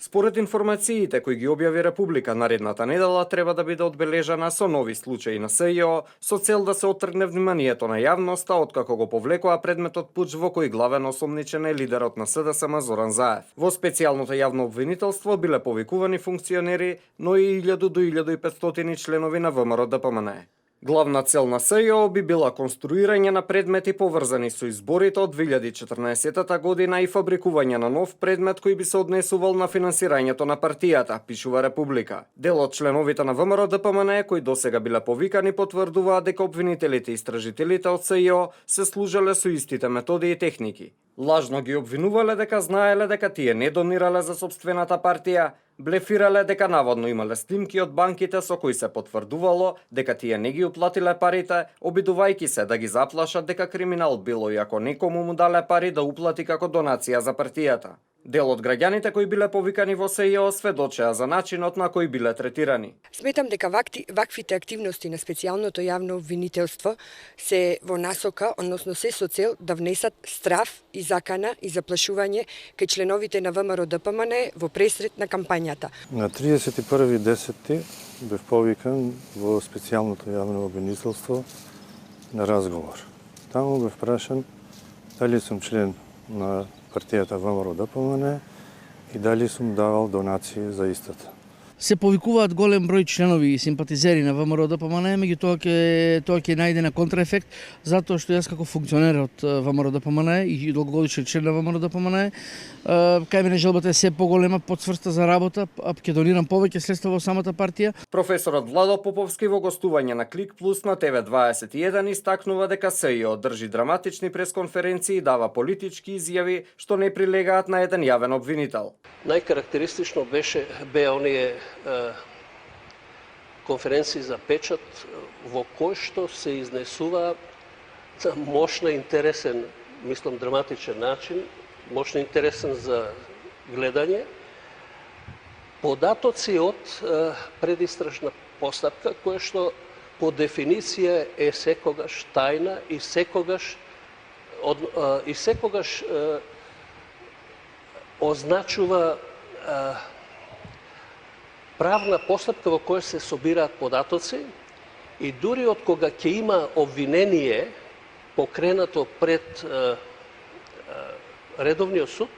Според информациите кои ги објави Република наредната недела, треба да биде одбележана со нови случаи на СЈО, со цел да се оттргне вниманието на јавноста откако го повлекоа предметот пуч во кој главен осомничен е лидерот на СДСМ Зоран Заев. Во специјалното јавно обвинителство биле повикувани функционери, но и 1000 до 1500 членови на ВМРО ДПМН. Главна цел на СЈО би била конструирање на предмети поврзани со изборите од 2014 година и фабрикување на нов предмет кој би се однесувал на финансирањето на партијата, пишува Република. Дел од членовите на ВМРО ДПМН кои досега биле повикани потврдуваат дека обвинителите и истражителите од СЈО се служеле со истите методи и техники. Лажно ги обвинувале дека знаеле дека тие не донирале за сопствената партија, блефирале дека наводно имале снимки од банките со кои се потврдувало дека тие не ги уплатиле парите, обидувајќи се да ги заплашат дека криминал било и ако некому му дале пари да уплати како донација за партијата. Дел од граѓаните кои биле повикани во СЈО сведочеа за начинот на кој биле третирани. Сметам дека ваквите активности на специјалното јавно обвинителство се во насока, односно се со цел да внесат страв и закана и заплашување кај членовите на ВМРО ДПМН во пресред на кампањата. На 31.10. бев повикан во специјалното јавно обвинителство на разговор. Таму бев прашан дали сум член на партијата ВМРО ДПМН и дали сум давал донации за истата. Се повикуваат голем број членови и симпатизери на ВМРО ДПМН, меѓутоа тоа ќе најде на контраефект, затоа што јас како функционер од ВМРО ДПМН и долгогодишен член на ВМРО ДПМН, кај мене желбата е се поголема, потврста за работа, ќе донирам повеќе средства во самата партија. Професорот Владо Поповски во гостување на Клик Плюс на ТВ21 истакнува дека СЈО држи драматични пресконференции и дава политички изјави што не прилегаат на еден јавен обвинител. Најкарактеристично беа оние конференции за печат во кој што се изнесува на мощно интересен, мислам драматичен начин, мощно интересен за гледање, податоци од предистражна постапка која што по дефиниција е секогаш тајна и секогаш означува правна постапка во која се собираат податоци и дури од кога ќе има обвинение покренато пред редовниот суд,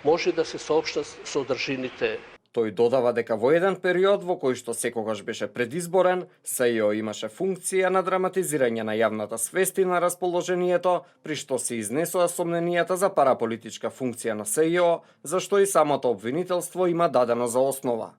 може да се соопштат содржините. Тој додава дека во еден период во кој што секогаш беше предизборен, СЈО имаше функција на драматизирање на јавната свест и на расположението, при што се изнесоа сомненијата за параполитичка функција на СЈО, за што и самото обвинителство има дадено за основа.